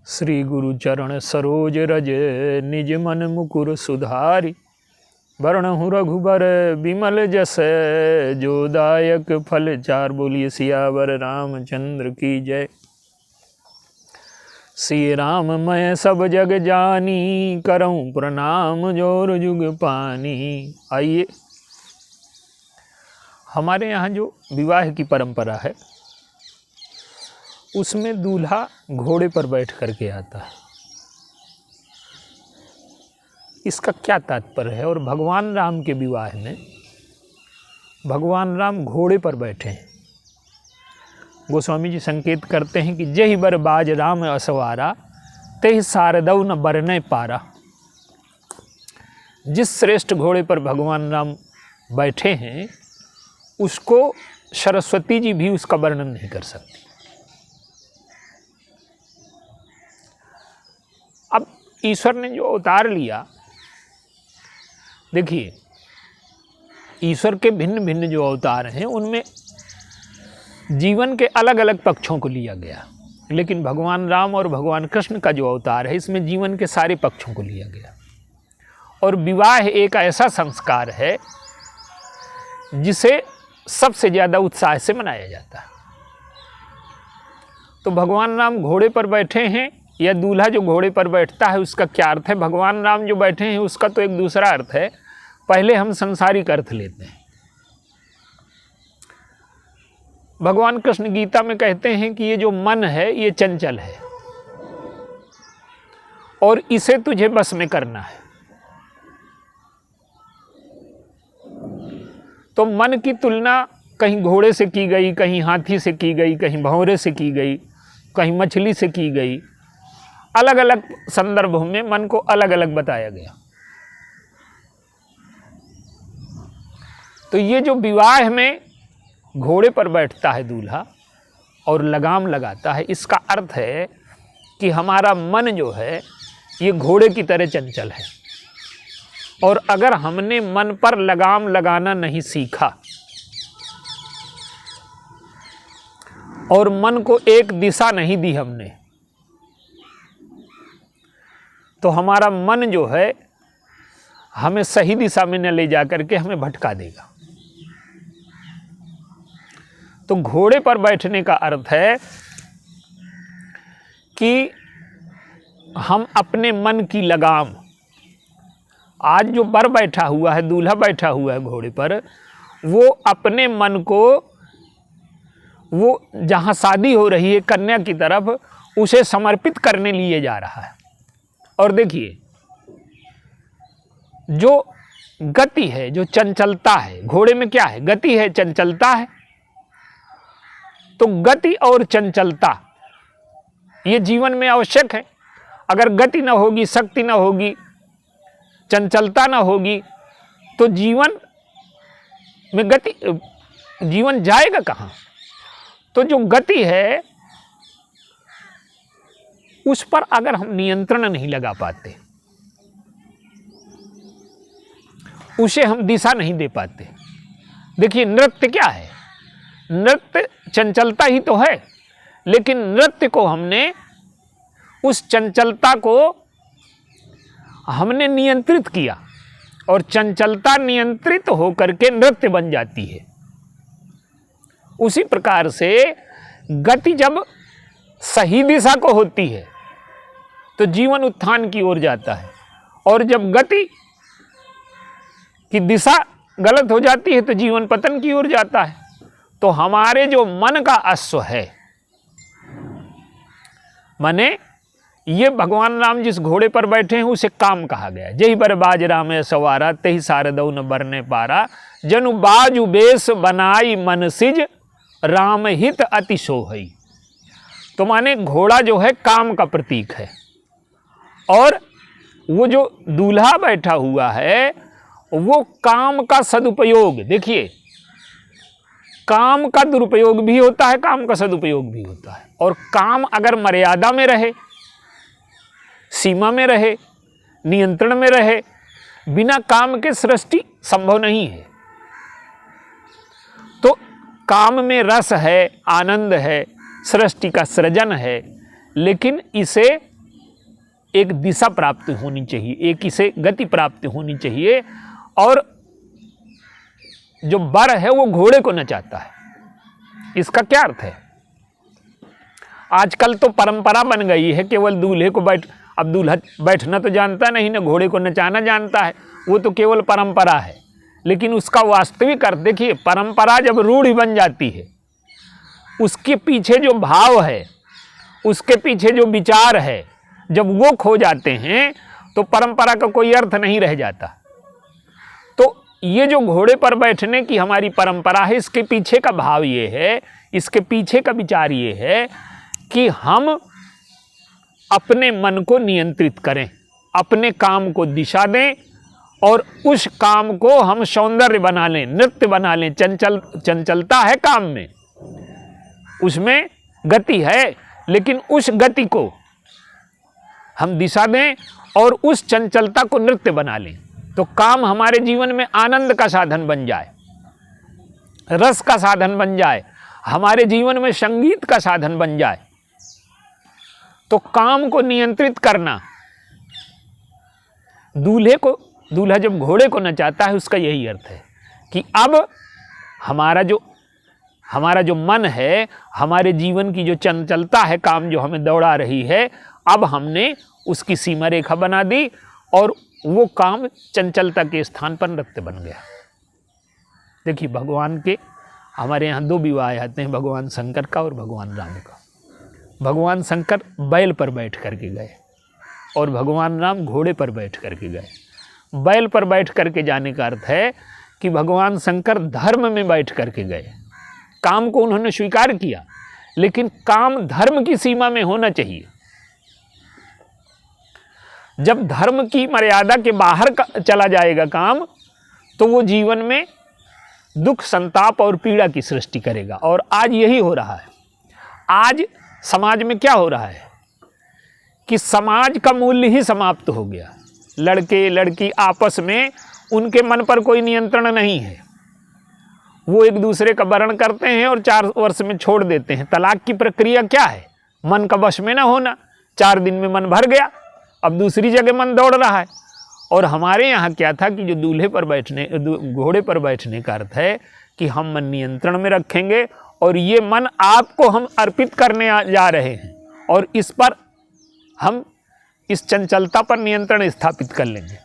श्री गुरु चरण सरोज रज निज मन मुकुर सुधारी। वरणहु रघुबर विमल जस जो दायक फल चार। बोलिए सियावर रामचंद्र की जय। श्री राम मैं सब जग जानी करऊं प्रणाम जोर जुग पानी। आइए, हमारे यहाँ जो विवाह की परंपरा है उसमें दूल्हा घोड़े पर बैठ करके आता है। इसका क्या तात्पर्य है? और भगवान राम के विवाह में भगवान राम घोड़े पर बैठे हैं। गोस्वामी जी संकेत करते हैं कि जहि बर बाज राम असवारा तेहि सारदौ न बरने पारा। जिस श्रेष्ठ घोड़े पर भगवान राम बैठे हैं उसको सरस्वती जी भी उसका वर्णन नहीं कर सकती। अब ईश्वर ने जो अवतार लिया, देखिए ईश्वर के भिन्न भिन्न जो अवतार हैं उनमें जीवन के अलग अलग पक्षों को लिया गया, लेकिन भगवान राम और भगवान कृष्ण का जो अवतार है इसमें जीवन के सारे पक्षों को लिया गया। और विवाह एक ऐसा संस्कार है जिसे सबसे ज़्यादा उत्साह से मनाया जाता है। तो भगवान राम घोड़े पर बैठे हैं या दूल्हा जो घोड़े पर बैठता है उसका क्या अर्थ है? भगवान राम जो बैठे हैं उसका तो एक दूसरा अर्थ है। पहले हम सांसारिक अर्थ लेते हैं। भगवान कृष्ण गीता में कहते हैं कि ये जो मन है ये चंचल है और इसे तुझे बस में करना है। तो मन की तुलना कहीं घोड़े से की गई, कहीं हाथी से की गई, कहीं भंवरे से की गई, कहीं मछली से की गई। अलग अलग संदर्भों में मन को अलग अलग बताया गया। तो ये जो विवाह में घोड़े पर बैठता है दूल्हा और लगाम लगाता है, इसका अर्थ है कि हमारा मन जो है ये घोड़े की तरह चंचल है। और अगर हमने मन पर लगाम लगाना नहीं सीखा और मन को एक दिशा नहीं दी हमने, तो हमारा मन जो है हमें सही दिशा में न ले जा करके हमें भटका देगा। तो घोड़े पर बैठने का अर्थ है कि हम अपने मन की लगाम, आज जो बर बैठा हुआ है, दूल्हा बैठा हुआ है घोड़े पर, वो अपने मन को वो जहाँ शादी हो रही है कन्या की तरफ उसे समर्पित करने लिए जा रहा है। और देखिए जो गति है, जो चंचलता है, घोड़े में क्या है? गति है, चंचलता है। तो गति और चंचलता ये जीवन में आवश्यक है। अगर गति ना होगी, शक्ति ना होगी, चंचलता ना होगी तो जीवन में जीवन जाएगा कहाँ? तो जो गति है उस पर अगर हम नियंत्रण नहीं लगा पाते, उसे हम दिशा नहीं दे पाते। देखिए नृत्य क्या है? नृत्य चंचलता ही तो है, लेकिन नृत्य को हमने, उस चंचलता को हमने नियंत्रित किया और चंचलता नियंत्रित होकर के नृत्य बन जाती है। उसी प्रकार से गति जब सही दिशा को होती है तो जीवन उत्थान की ओर जाता है, और जब गति की दिशा गलत हो जाती है तो जीवन पतन की ओर जाता है। तो हमारे जो मन का अश्व है, माने ये भगवान राम जिस घोड़े पर बैठे हैं उसे काम कहा गया। जहि बर बाज राम सवारा तेहि सारदौ न बरने पारा। जनु बाजु बेश बनाई मन सिज राम हित अति सोहई। तो माने घोड़ा जो है काम का प्रतीक है, और वो जो दूल्हा बैठा हुआ है वो काम का सदुपयोग, देखिए काम का दुरुपयोग भी होता है, काम का सदुपयोग भी होता है। और काम अगर मर्यादा में रहे, सीमा में रहे, नियंत्रण में रहे, बिना काम के सृष्टि संभव नहीं है। तो काम में रस है, आनंद है, सृष्टि का सृजन है, लेकिन इसे एक दिशा प्राप्त होनी चाहिए, एक इसे गति प्राप्त होनी चाहिए। और जो वर है वो घोड़े को नचाता है। इसका क्या अर्थ है? आजकल तो परंपरा बन गई है, केवल दूल्हे को अब दूल्हा बैठना तो जानता नहीं, ना घोड़े को नचाना जानता है, वो तो केवल परंपरा है। लेकिन उसका वास्तविक अर्थ देखिए, परंपरा जब रूढ़ी बन जाती है, उसके पीछे जो भाव है, उसके पीछे जो विचार है, जब वो खो जाते हैं तो परंपरा का कोई अर्थ नहीं रह जाता। तो ये जो घोड़े पर बैठने की हमारी परंपरा है, इसके पीछे का भाव ये है, इसके पीछे का विचार ये है कि हम अपने मन को नियंत्रित करें, अपने काम को दिशा दें और उस काम को हम सौंदर्य बना लें, नृत्य बना लें। चंचलता है काम में, उसमें गति है, लेकिन उस गति को हम दिशा दें और उस चंचलता को नृत्य बना लें, तो काम हमारे जीवन में आनंद का साधन बन जाए, रस का साधन बन जाए, हमारे जीवन में संगीत का साधन बन जाए। तो काम को नियंत्रित करना, दूल्हा जब घोड़े को नचाता है, उसका यही अर्थ है कि अब हमारा जो मन है, हमारे जीवन की जो चंचलता है, काम जो हमें दौड़ा रही है, अब हमने उसकी सीमा रेखा बना दी और वो काम चंचलता के स्थान पर नृत्य बन गया। देखिए, भगवान के हमारे यहाँ 2 विवाह आते हैं, भगवान शंकर का और भगवान राम का। भगवान शंकर बैल पर बैठ करके गए और भगवान राम घोड़े पर बैठ करके गए। बैल पर बैठ करके जाने का अर्थ है कि भगवान शंकर धर्म में बैठ करके गए, काम को उन्होंने स्वीकार किया, लेकिन काम धर्म की सीमा में होना चाहिए। जब धर्म की मर्यादा के बाहर चला जाएगा काम, तो वो जीवन में दुख, संताप और पीड़ा की सृष्टि करेगा। और आज यही हो रहा है। आज समाज में क्या हो रहा है कि समाज का मूल्य ही समाप्त हो गया। लड़के लड़की आपस में उनके मन पर कोई नियंत्रण नहीं है, वो एक दूसरे का वर्ण करते हैं और 4 वर्ष में छोड़ देते हैं। तलाक की प्रक्रिया क्या है? मन का वश में ना होना। 4 दिन में मन भर गया, अब दूसरी जगह मन दौड़ रहा है। और हमारे यहाँ क्या था कि जो घोड़े पर बैठने का अर्थ है कि हम मन नियंत्रण में रखेंगे और ये मन आपको हम अर्पित करने जा रहे हैं और इस पर हम इस चंचलता पर नियंत्रण स्थापित कर लेंगे।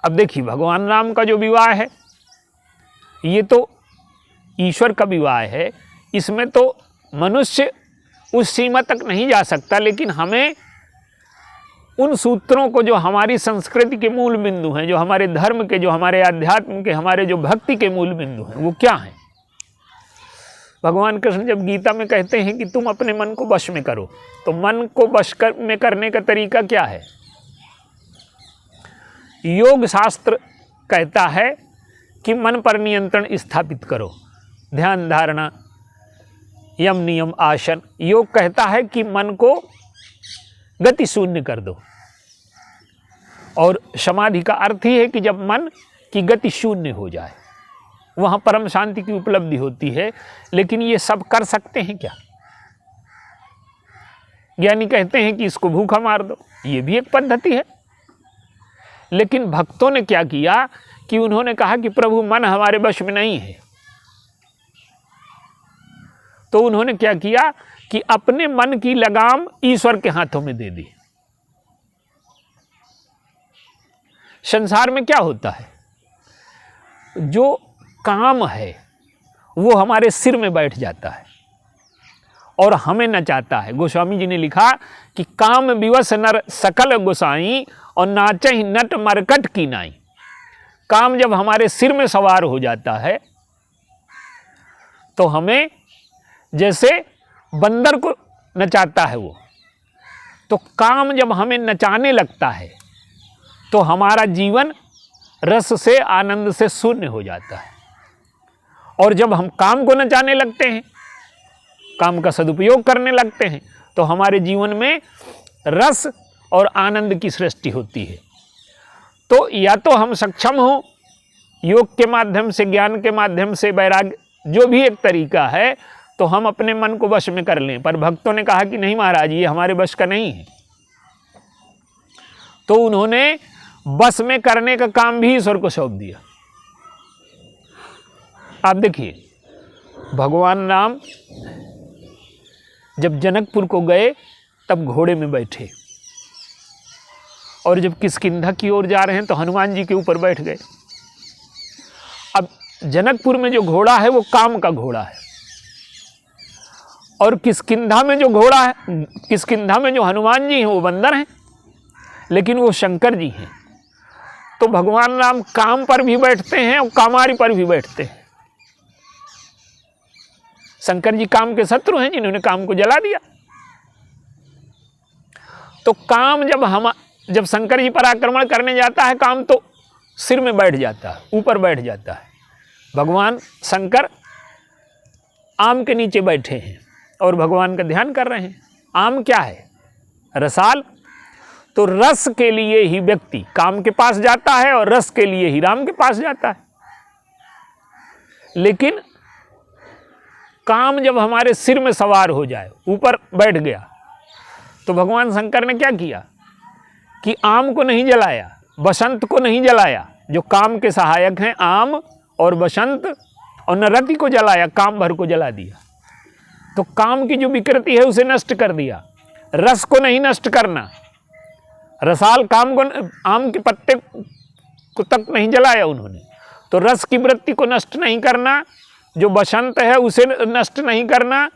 अब देखिए, भगवान राम का जो विवाह है, ये तो ईश्वर का विवाह है। इसमें तो मनुष्य उस सीमा तक नहीं जा सकता, लेकिन हमें उन सूत्रों को, जो हमारी संस्कृति के मूल बिंदु हैं, जो हमारे धर्म के, जो हमारे अध्यात्म के, हमारे जो भक्ति के मूल बिंदु हैं, वो क्या हैं? भगवान कृष्ण जब गीता में कहते हैं कि तुम अपने मन को वश में करो, तो मन को वश में करने का तरीका क्या है? योग शास्त्र कहता है कि मन पर नियंत्रण स्थापित करो, ध्यान धारणा, यम नियम आसन। योग कहता है कि मन को गति शून्य कर दो, और समाधि का अर्थ ही है कि जब मन की गति शून्य हो जाए, वहाँ परम शांति की उपलब्धि होती है। लेकिन ये सब कर सकते हैं क्या? ज्ञानी कहते हैं कि इसको भूखा मार दो, ये भी एक पद्धति है। लेकिन भक्तों ने क्या किया कि उन्होंने कहा कि प्रभु, मन हमारे वश में नहीं है। तो उन्होंने क्या किया कि अपने मन की लगाम ईश्वर के हाथों में दे दी। संसार में क्या होता है, जो काम है वो हमारे सिर में बैठ जाता है और हमें नचाता है। गोस्वामी जी ने लिखा कि काम विवश नर सकल गोसाई और नाचहि नट मरकट की नाई। काम जब हमारे सिर में सवार हो जाता है तो हमें जैसे बंदर को नचाता है वो, तो काम जब हमें नचाने लगता है तो हमारा जीवन रस से, आनंद से शून्य हो जाता है। और जब हम काम को नचाने लगते हैं, काम का सदुपयोग करने लगते हैं, तो हमारे जीवन में रस और आनंद की सृष्टि होती है। तो या तो हम सक्षम हों योग के माध्यम से, ज्ञान के माध्यम से, वैराग्य, जो भी एक तरीका है, तो हम अपने मन को वश में कर लें। पर भक्तों ने कहा कि नहीं महाराज, ये हमारे वश का नहीं है। तो उन्होंने बस में करने का काम भी ईश्वर को सौंप दिया। आप देखिए, भगवान राम जब जनकपुर को गए तब घोड़े में बैठे, और जब किष्किंधा की ओर जा रहे हैं तो हनुमान जी के ऊपर बैठ गए। अब जनकपुर में जो घोड़ा है वो काम का घोड़ा है, और किष्किंधा में जो घोड़ा है, किष्किंधा में जो हनुमान जी हैं वो बंदर हैं, लेकिन वो शंकर जी हैं। तो भगवान राम काम पर भी बैठते हैं और कामारी पर भी बैठते हैं। शंकर जी काम के शत्रु हैं, जिन्होंने काम को जला दिया। तो काम जब शंकर जी पर आक्रमण करने जाता है, काम तो सिर में बैठ जाता है, ऊपर बैठ जाता है। भगवान शंकर आम के नीचे बैठे हैं और भगवान का ध्यान कर रहे हैं। आम क्या है? रसाल। तो रस के लिए ही व्यक्ति काम के पास जाता है और रस के लिए ही राम के पास जाता है। लेकिन काम जब हमारे सिर में सवार हो जाए, ऊपर बैठ गया, तो भगवान शंकर ने क्या किया कि आम को नहीं जलाया, बसंत को नहीं जलाया, जो काम के सहायक हैं, आम और बसंत और न रति को जलाया, काम भर को जला दिया। तो काम की जो विकृति है उसे नष्ट कर दिया। रस को नहीं नष्ट करना, रसाल काम को, आम के पत्ते को तक नहीं जलाया उन्होंने। तो रस की वृत्ति को नष्ट नहीं करना, जो बसंत है उसे नष्ट नहीं करना,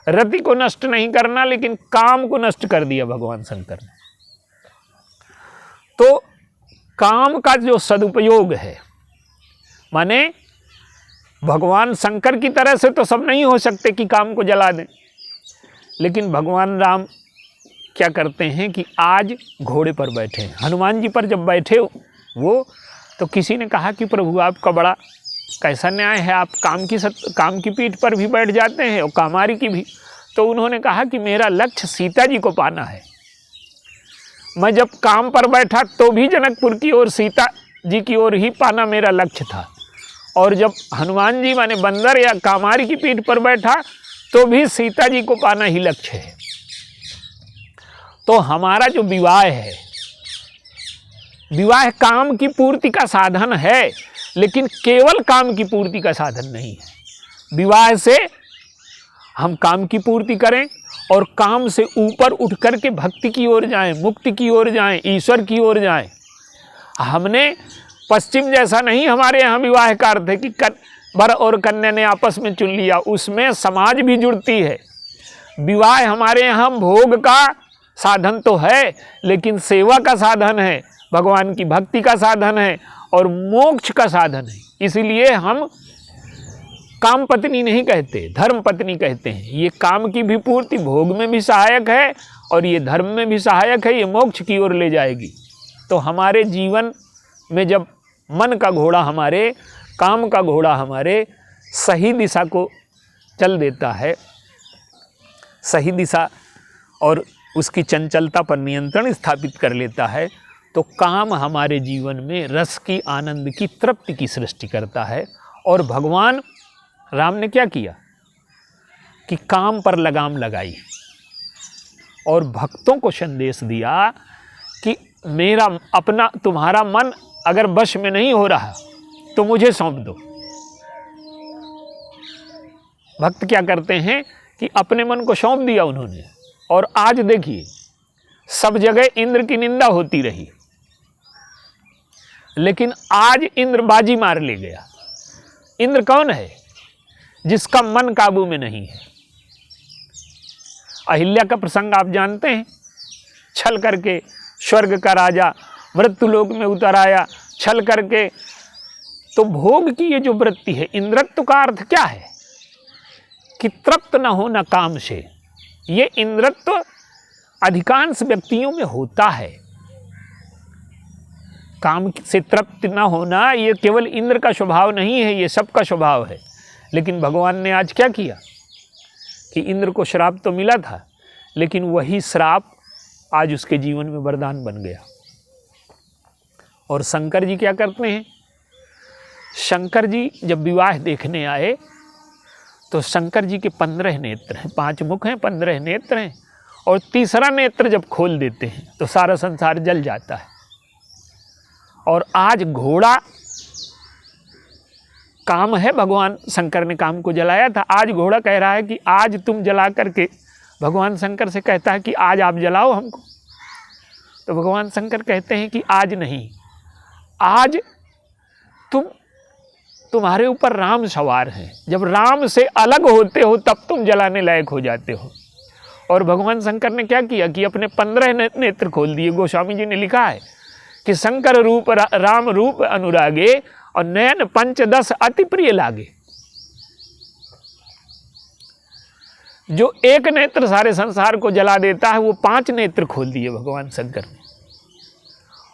रति को नष्ट नहीं करना, लेकिन काम को नष्ट कर दिया भगवान शंकर ने। तो काम का जो सदुपयोग है, माने भगवान शंकर की तरह से तो सब नहीं हो सकते कि काम को जला दें, लेकिन भगवान राम क्या करते हैं कि आज घोड़े पर बैठे हैं। हनुमान जी पर जब बैठे वो, तो किसी ने कहा कि प्रभु आपका बड़ा कैसा न्याय है, आप काम की पीठ पर भी बैठ जाते हैं और कामारी की भी। तो उन्होंने कहा कि मेरा लक्ष्य सीता जी को पाना है। मैं जब काम पर बैठा तो भी जनकपुर की ओर, सीता जी की ओर ही पाना मेरा लक्ष्य था, और जब हनुमान जी माने बंदर या कामारी की पीठ पर बैठा तो भी सीता जी को पाना ही लक्ष्य है। तो हमारा जो विवाह है, विवाह काम की पूर्ति का साधन है, लेकिन केवल काम की पूर्ति का साधन नहीं है। विवाह से हम काम की पूर्ति करें और काम से ऊपर उठ कर के भक्ति की ओर जाएं, मुक्ति की ओर जाएं, ईश्वर की ओर जाएं। हमने पश्चिम जैसा नहीं हमारे यहाँ विवाह का अर्थ है कि वर और कन्या ने आपस में चुन लिया, उसमें समाज भी जुड़ती है। विवाह हमारे यहाँ भोग का साधन तो है, लेकिन सेवा का साधन है, भगवान की भक्ति का साधन है और मोक्ष का साधन है। इसलिए हम काम पत्नी नहीं कहते, धर्म पत्नी कहते हैं। ये काम की भी पूर्ति भोग में भी सहायक है और ये धर्म में भी सहायक है, ये मोक्ष की ओर ले जाएगी। तो हमारे जीवन में जब मन का घोड़ा हमारे, काम का घोड़ा हमारे सही दिशा को चल देता है, सही दिशा और उसकी चंचलता पर नियंत्रण स्थापित कर लेता है, तो काम हमारे जीवन में रस की, आनंद की, तृप्ति की सृष्टि करता है। और भगवान राम ने क्या किया कि काम पर लगाम लगाई और भक्तों को संदेश दिया कि मेरा अपना, तुम्हारा मन अगर वश में नहीं हो रहा तो मुझे सौंप दो। भक्त क्या करते हैं कि अपने मन को सौंप दिया उन्होंने, और आज देखिए सब जगह इंद्र की निंदा होती रही, लेकिन आज इंद्र बाजी मार ले गया। इंद्र कौन है? जिसका मन काबू में नहीं है। अहिल्या का प्रसंग आप जानते हैं, छल करके स्वर्ग का राजा मृत्युलोक में उतर आया, छल करके। तो भोग की ये जो वृत्ति है, इंद्रत्व का अर्थ क्या है कि तृप्त न होना काम से। ये इंद्रत्व अधिकांश व्यक्तियों में होता है। काम से तृप्त न होना ये केवल इंद्र का स्वभाव नहीं है, ये सबका स्वभाव है। लेकिन भगवान ने आज क्या किया कि इंद्र को श्राप तो मिला था, लेकिन वही श्राप आज उसके जीवन में वरदान बन गया। और शंकर जी क्या करते हैं? शंकर जी जब विवाह देखने आए तो शंकर जी के 15 नेत्र हैं, 5 मुख हैं, 15 नेत्र हैं, और तीसरा नेत्र जब खोल देते हैं तो सारा संसार जल जाता है। और आज घोड़ा काम है, भगवान शंकर ने काम को जलाया था। आज घोड़ा कह रहा है कि आज तुम जला करके, भगवान शंकर से कहता है कि आज आप जलाओ हमको। तो भगवान शंकर कहते हैं कि आज नहीं, आज तुम्हारे ऊपर राम सवार हैं। जब राम से अलग होते हो तब तुम जलाने लायक हो जाते हो। और भगवान शंकर ने क्या किया कि अपने 15 नेत्र खोल दिए। गोस्वामी जी ने लिखा है कि शंकर रूप राम रूप अनुरागे और नयन 5-10 अति प्रिय लागे। जो एक नेत्र सारे संसार को जला देता है, वो 5 नेत्र खोल दिए भगवान शंकर ने,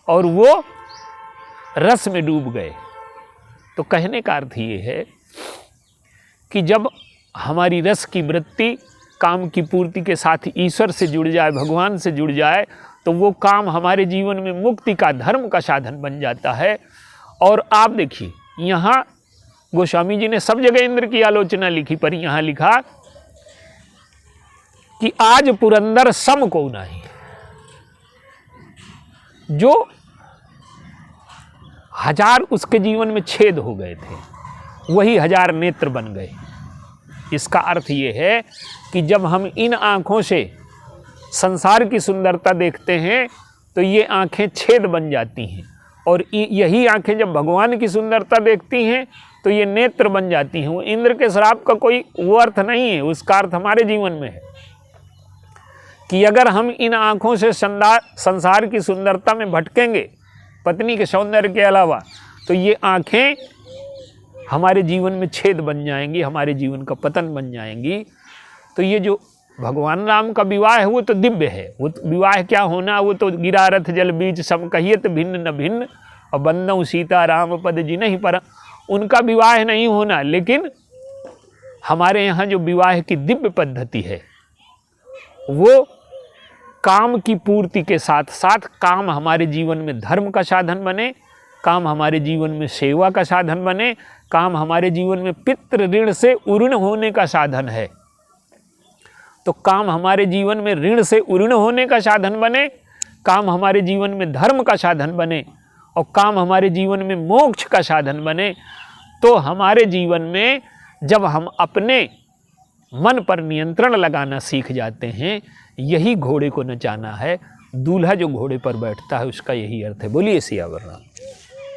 और वो रस में डूब गए। तो कहने का अर्थ ये है कि जब हमारी रस की वृत्ति काम की पूर्ति के साथ ईश्वर से जुड़ जाए, भगवान से जुड़ जाए, तो वो काम हमारे जीवन में मुक्ति का, धर्म का साधन बन जाता है। और आप देखिए, यहाँ गोस्वामी जी ने सब जगह इंद्र की आलोचना लिखी, पर यहाँ लिखा कि आज पुरंदर सम को नाही। जो 1000 उसके जीवन में छेद हो गए थे, वही 1000 नेत्र बन गए। इसका अर्थ ये है कि जब हम इन आँखों से संसार की सुंदरता देखते हैं तो ये आँखें छेद बन जाती हैं, और यही आँखें जब भगवान की सुंदरता देखती हैं तो ये नेत्र बन जाती हैं। वो इंद्र के श्राप का कोई वो अर्थ नहीं है, उसका अर्थ हमारे जीवन में है कि अगर हम इन आँखों से संसार की सुंदरता में भटकेंगे, पत्नी के सौंदर्य के अलावा, तो ये आँखें हमारे जीवन में छेद बन जाएंगी, हमारे जीवन का पतन बन जाएंगी। तो ये जो भगवान राम का विवाह है वो तो दिव्य है। वो विवाह क्या होना, वो तो गिरा रथ जल बीच सम कहियत भिन्न न भिन्न और बंदऊ सीता राम पद जी नहीं पर, उनका विवाह नहीं होना। लेकिन हमारे यहाँ जो विवाह की दिव्य पद्धति है वो काम की पूर्ति के साथ साथ काम हमारे जीवन में धर्म का साधन बने, काम हमारे जीवन में सेवा का साधन बने, काम हमारे जीवन में पितृ ऋण से उऋण होने का साधन है। तो काम हमारे जीवन में ऋण से उऋण होने का साधन बने, काम हमारे जीवन में धर्म का साधन बने, और काम हमारे जीवन में मोक्ष का साधन बने। तो हमारे जीवन में जब हम अपने मन पर नियंत्रण लगाना सीख जाते हैं, यही घोड़े को नचाना है। दूल्हा जो घोड़े पर बैठता है उसका यही अर्थ है। बोलिए सियावर राम।